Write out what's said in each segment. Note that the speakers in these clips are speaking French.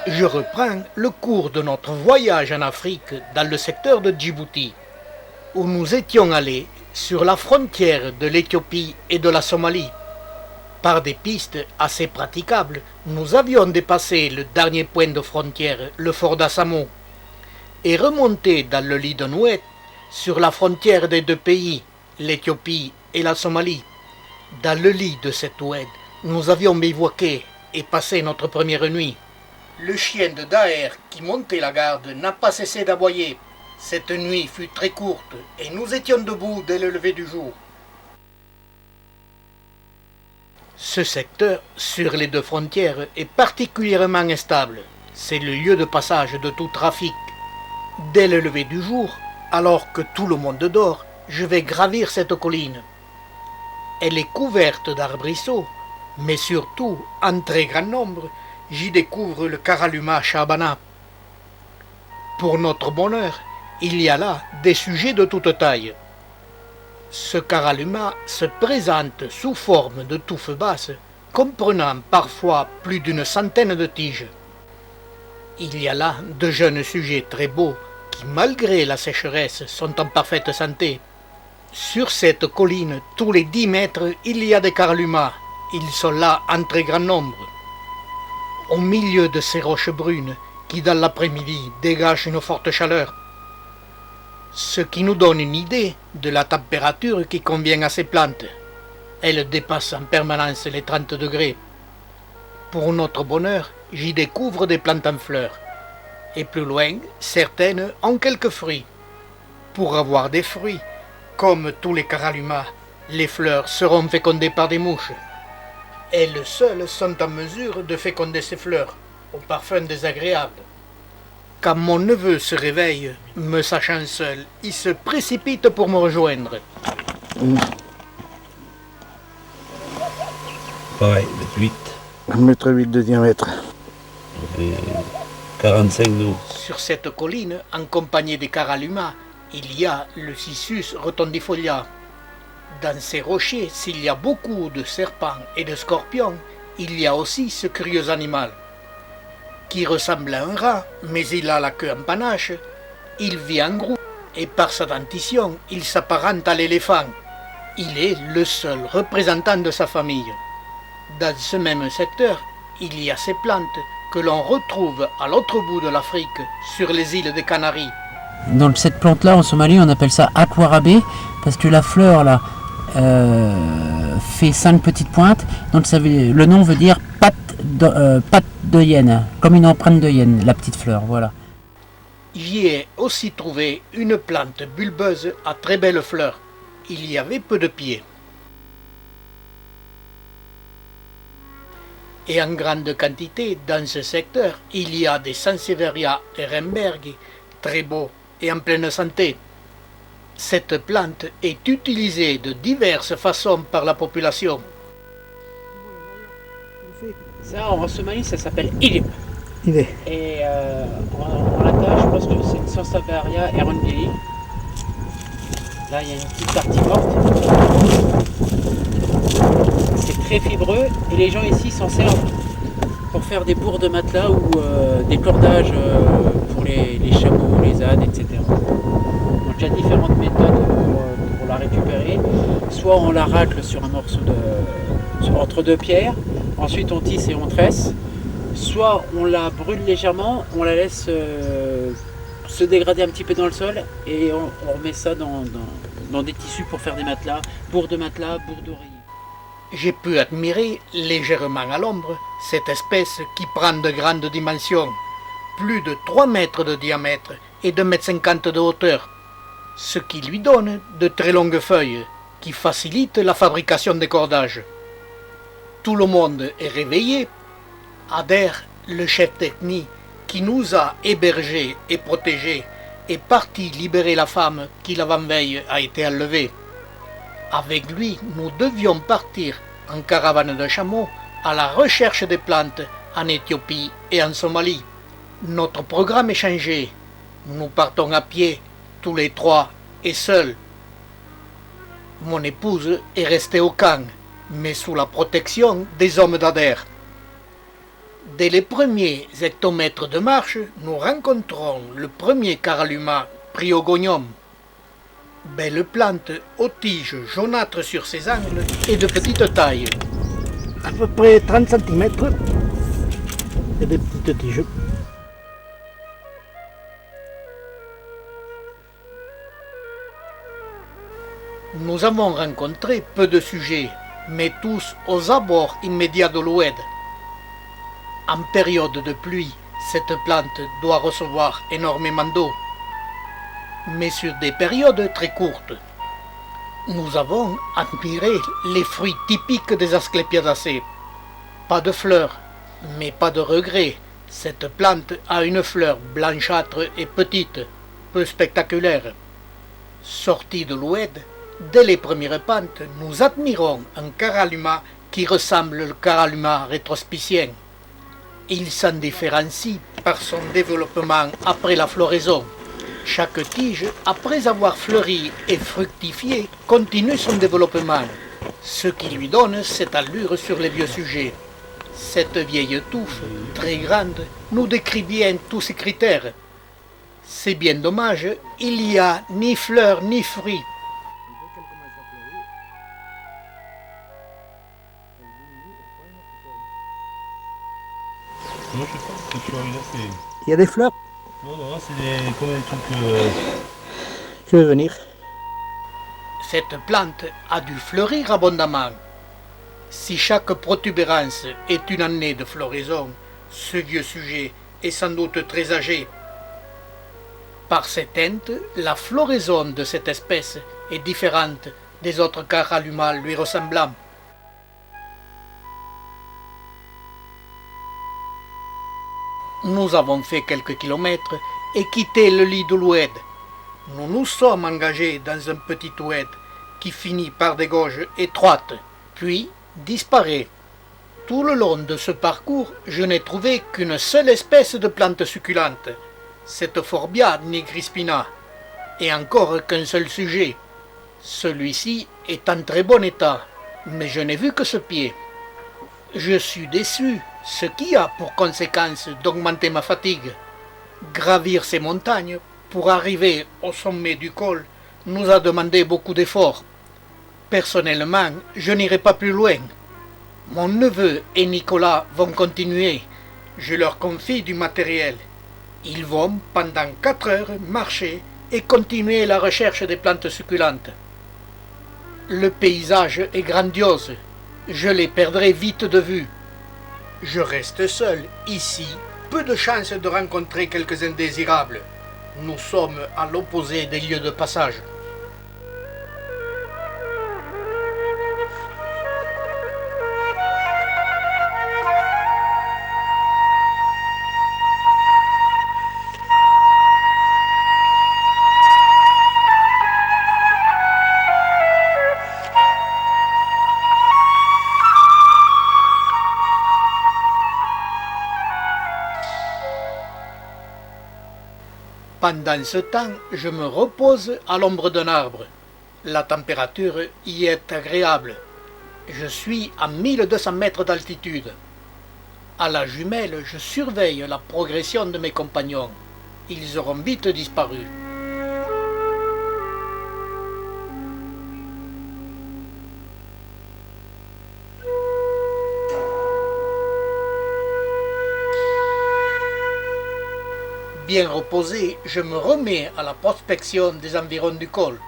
Je reprends le cours de notre voyage en Afrique dans le secteur de Djibouti, où nous étions allés sur la frontière de l'Éthiopie et de la Somalie. Par des pistes assez praticables, nous avions dépassé le dernier point de frontière, le fort d'Assamo, et remonté dans le lit de Nouet sur la frontière des deux pays, l'Éthiopie et la Somalie. Dans le lit de cette oued, nous avions bivouaqué et passé notre première nuit. Le chien de Daher qui montait la garde n'a pas cessé d'aboyer. Cette nuit fut très courte et nous étions debout dès le lever du jour. Ce secteur, sur les deux frontières, est particulièrement instable. C'est le lieu de passage de tout trafic. Dès le lever du jour, alors que tout le monde dort, je vais gravir cette colline. Elle est couverte d'arbrisseaux, mais surtout, en très grand nombre, j'y découvre le Caraluma Shabana. Pour notre bonheur, il y a là des sujets de toute taille. Ce Caraluma se présente sous forme de touffes basses, comprenant parfois plus d'une centaine de tiges. Il y a là de jeunes sujets très beaux qui, malgré la sécheresse, sont en parfaite santé. Sur cette colline, tous les 10 mètres, il y a des Caralumas. Ils sont là en très grand nombre. Au milieu de ces roches brunes, qui dans l'après-midi dégagent une forte chaleur, ce qui nous donne une idée de la température qui convient à ces plantes. Elles dépassent en permanence les 30 degrés. Pour notre bonheur, j'y découvre des plantes en fleurs. Et plus loin, certaines ont quelques fruits. Pour avoir des fruits, comme tous les Caralumas, les fleurs seront fécondées par des mouches. Elles seules sont en mesure de féconder ces fleurs, au parfum désagréable. Quand mon neveu se réveille, me sachant seul, il se précipite pour me rejoindre. Pareil, 1m8. 1m8 de diamètre. Et 45 nous. Sur cette colline, en compagnie des Caralumas, il y a le Cissus rotondifolia. Dans ces rochers, s'il y a beaucoup de serpents et de scorpions, il y a aussi ce curieux animal, qui ressemble à un rat, mais il a la queue en panache. Il vit en groupe, et par sa dentition, il s'apparente à l'éléphant. Il est le seul représentant de sa famille. Dans ce même secteur, il y a ces plantes que l'on retrouve à l'autre bout de l'Afrique, sur les îles des Canaries. Donc cette plante-là, en Somalie, on appelle ça aquarabé, parce que la fleur, là, fait 5 petites pointes. Donc le nom veut dire patte de hyène, comme une empreinte de hyène, la petite fleur, voilà. J'y ai aussi trouvé une plante bulbeuse à très belles fleurs. Il y avait peu de pieds. Et en grande quantité, dans ce secteur, il y a des Sansevieria Ehrenberg, très beaux et en pleine santé. Cette plante est utilisée de diverses façons par la population. Ça, en Somalie, ça s'appelle ilim. Il est. Et en latin, je pense que c'est une Sansevieria Ehrenberg. Là, il y a une petite partie morte. C'est très fibreux et les gens ici s'en servent pour faire des bourres de matelas ou des cordages pour les chameaux, les ânes, etc. Donc il y a différentes méthodes pour la récupérer. Soit on la racle sur un morceau entre deux pierres, ensuite on tisse et on tresse. Soit on la brûle légèrement, on la laisse se dégrader un petit peu dans le sol et on remet ça dans des tissus pour faire des matelas, bourres d'oreiller. J'ai pu admirer légèrement à l'ombre cette espèce qui prend de grandes dimensions, plus de 3 mètres de diamètre et 2,50 m de hauteur, ce qui lui donne de très longues feuilles qui facilitent la fabrication des cordages. Tout le monde est réveillé. Ader, le chef d'ethnie qui nous a hébergés et protégés, est parti libérer la femme qui l'avant-veille a été enlevée. Avec lui, nous devions partir en caravane de chameaux à la recherche des plantes en Éthiopie et en Somalie. Notre programme est changé. Nous partons à pied, tous les trois, et seuls. Mon épouse est restée au camp, mais sous la protection des hommes d'Ader. Dès les premiers hectomètres de marche, nous rencontrons le premier Caralluma Priogonium. Belle plante aux tiges jaunâtres sur ses angles et de petite taille. À peu près 30 cm et des petites tiges. Nous avons rencontré peu de sujets, mais tous aux abords immédiats de l'Oued. En période de pluie, cette plante doit recevoir énormément d'eau, mais sur des périodes très courtes. Nous avons admiré les fruits typiques des Asclépiadacées. Pas de fleurs, mais pas de regret. Cette plante a une fleur blanchâtre et petite, peu spectaculaire. Sortie de l'Oued, dès les premières pentes, nous admirons un Caralluma qui ressemble au Caralluma rétrospicien. Il s'en différencie par son développement après la floraison. Chaque tige, après avoir fleuri et fructifié, continue son développement, ce qui lui donne cette allure sur les vieux sujets. Cette vieille touffe, très grande, nous décrit bien tous ces critères. C'est bien dommage, il n'y a ni fleurs ni fruits. Moi je sais pas ce que tu as eu là, c'est... Il y a des fleurs, Non, c'est comme un truc... je vais venir. Cette plante a dû fleurir abondamment. Si chaque protubérance est une année de floraison, ce vieux sujet est sans doute très âgé. Par ses teintes, la floraison de cette espèce est différente des autres Caralluma lui ressemblant. Nous avons fait quelques kilomètres et quitté le lit de l'Oued. Nous nous sommes engagés dans un petit oued qui finit par des gorges étroites, puis disparaît. Tout le long de ce parcours, je n'ai trouvé qu'une seule espèce de plante succulente, cette Forbia nigrispina, et encore qu'un seul sujet. Celui-ci est en très bon état, mais je n'ai vu que ce pied. Je suis déçu, ce qui a pour conséquence d'augmenter ma fatigue. Gravir ces montagnes pour arriver au sommet du col nous a demandé beaucoup d'efforts. Personnellement, je n'irai pas plus loin. Mon neveu et Nicolas vont continuer. Je leur confie du matériel. Ils vont, pendant 4 heures, marcher et continuer la recherche des plantes succulentes. Le paysage est grandiose. Je les perdrai vite de vue. Je reste seul, ici. Peu de chances de rencontrer quelques indésirables. Nous sommes à l'opposé des lieux de passage. Pendant ce temps, je me repose à l'ombre d'un arbre. La température y est agréable. Je suis à 1200 mètres d'altitude. À la jumelle, je surveille la progression de mes compagnons. Ils auront vite disparu. Bien reposé, je me remets à la prospection des environs du col.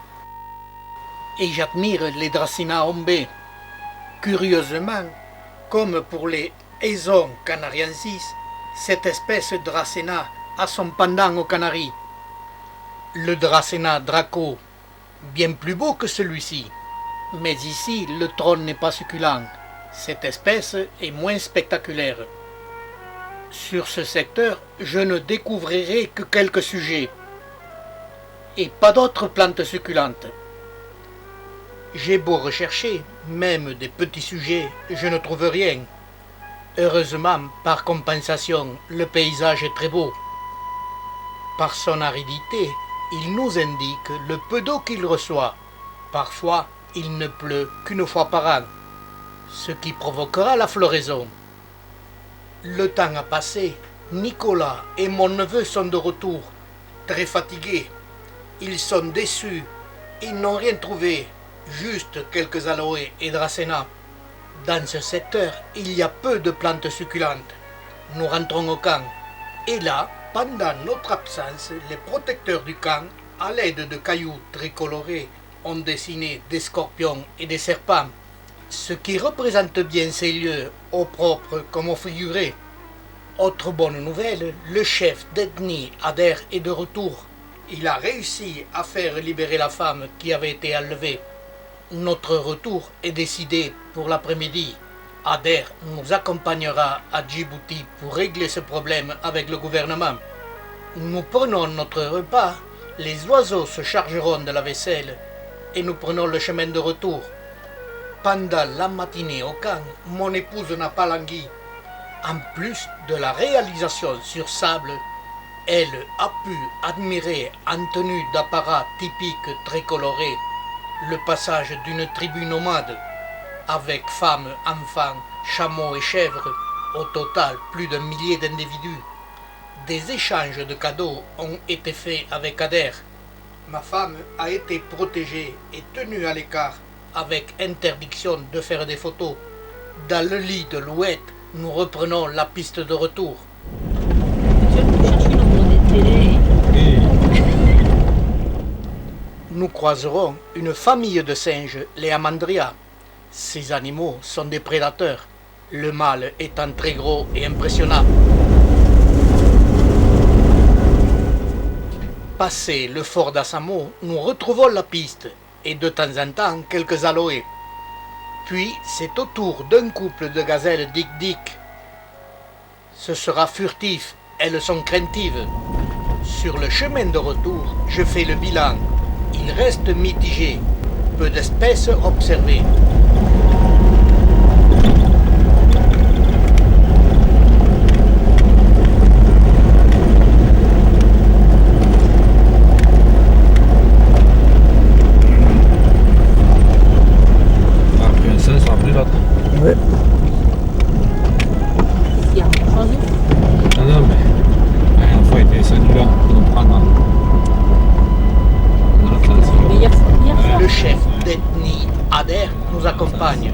Et j'admire les Dracaena ombés. Curieusement, comme pour les Aison canariensis, cette espèce de Dracaena a son pendant aux Canaries. Le Dracaena draco, bien plus beau que celui-ci. Mais ici, le trône n'est pas succulent. Cette espèce est moins spectaculaire. Sur ce secteur, je ne découvrirai que quelques sujets et pas d'autres plantes succulentes. J'ai beau rechercher, même des petits sujets, je ne trouve rien. Heureusement, par compensation, le paysage est très beau. Par son aridité, il nous indique le peu d'eau qu'il reçoit. Parfois, il ne pleut qu'une fois par an, ce qui provoquera la floraison. Le temps a passé. Nicolas et mon neveu sont de retour, très fatigués. Ils sont déçus. Ils n'ont rien trouvé, juste quelques aloés et dracénas. Dans ce secteur, il y a peu de plantes succulentes. Nous rentrons au camp. Et là, pendant notre absence, les protecteurs du camp, à l'aide de cailloux très colorés, ont dessiné des scorpions et des serpents, ce qui représente bien ces lieux, au propre comme au figuré. Autre bonne nouvelle, le chef d'ethnie Ader est de retour. Il a réussi à faire libérer la femme qui avait été enlevée. Notre retour est décidé pour l'après-midi. Ader nous accompagnera à Djibouti pour régler ce problème avec le gouvernement. Nous prenons notre repas, les oiseaux se chargeront de la vaisselle et nous prenons le chemin de retour. Pendant la matinée au camp, mon épouse n'a pas langui. En plus de la réalisation sur sable, elle a pu admirer en tenue d'apparat typique très coloré le passage d'une tribu nomade avec femmes, enfants, chameaux et chèvres, au total plus d'un millier d'individus. Des échanges de cadeaux ont été faits avec Ader. Ma femme a été protégée et tenue à l'écart avec interdiction de faire des photos. Dans le lit de Louette, nous reprenons la piste de retour. Tu vas chercher notre télé. Nous croiserons une famille de singes, les Amandria. Ces animaux sont des prédateurs, le mâle étant très gros et impressionnant. Passé le fort d'Assamo, nous retrouvons la piste et de temps en temps quelques aloés. Puis c'est au tour d'un couple de gazelles dick-dick. Ce sera furtif, elles sont craintives. Sur le chemin de retour, je fais le bilan. Il reste mitigé, peu d'espèces observées. On a pris un sens, on a pris l'autre. Ouais. Il y a un oeuf. Non, non, mais la dernière fois, il était celui-là pour nous prendre. Dans l'autre sens. Mais hier soir, Le chef d'ethnie Ader nous accompagne.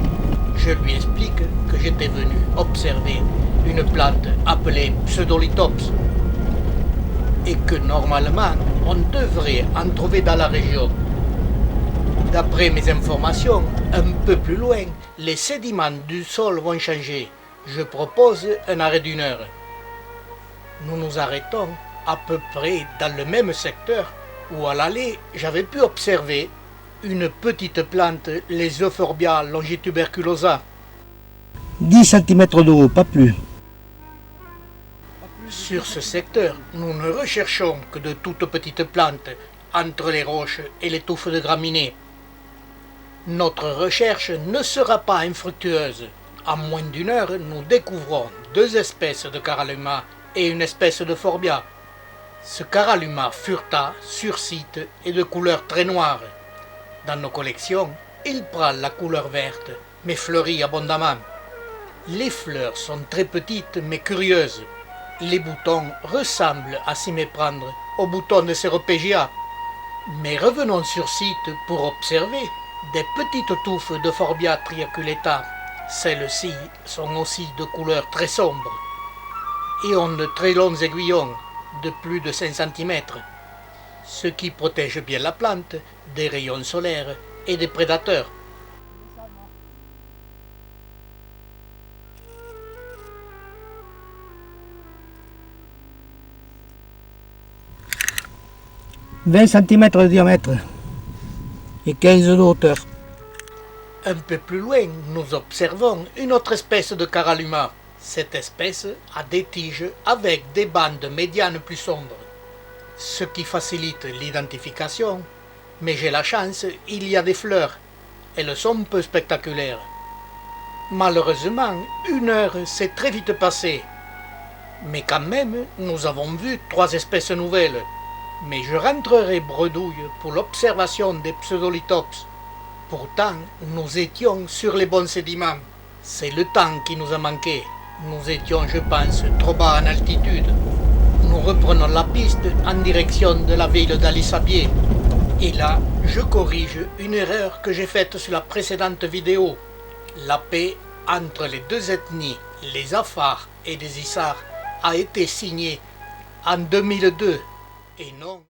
Je lui explique que j'étais venu observer une plante appelée Pseudolithops et que normalement on devrait en trouver dans la région. D'après mes informations, un peu plus loin, les sédiments du sol vont changer. Je propose un arrêt d'1 heure. Nous nous arrêtons à peu près dans le même secteur où à l'aller j'avais pu observer une petite plante, les Euphorbia longituberculosa. 10 cm de haut, pas plus. Sur ce secteur, nous ne recherchons que de toutes petites plantes entre les roches et les touffes de graminées. Notre recherche ne sera pas infructueuse. En moins d'1 heure, nous découvrons 2 espèces de Caralluma et une espèce de Forbia. Ce Caralluma furta sur site est de couleur très noire. Dans nos collections, il prend la couleur verte, mais fleurit abondamment. Les fleurs sont très petites mais curieuses. Les boutons ressemblent à s'y méprendre aux boutons de Ceropegia. Mais revenons sur site pour observer des petites touffes de Forbia triaculata. Celles-ci sont aussi de couleur très sombre et ont de très longs aiguillons de plus de 5 cm, ce qui protège bien la plante des rayons solaires et des prédateurs. « 20 cm de diamètre et 15 de hauteur. Un peu plus loin, nous observons une autre espèce de Caralluma. Cette espèce a des tiges avec des bandes médianes plus sombres, ce qui facilite l'identification. Mais j'ai la chance, il y a des fleurs. Elles sont peu spectaculaires. Malheureusement, 1 heure s'est très vite passée. Mais quand même, nous avons vu 3 espèces nouvelles. Mais je rentrerai bredouille pour l'observation des Pseudolithops. Pourtant, nous étions sur les bons sédiments. C'est le temps qui nous a manqué. Nous étions, je pense, trop bas en altitude. Nous reprenons la piste en direction de la ville d'Ali Sabieh. Et là, je corrige une erreur que j'ai faite sur la précédente vidéo. La paix entre les deux ethnies, les Afars et les Issars, a été signée en 2002 et non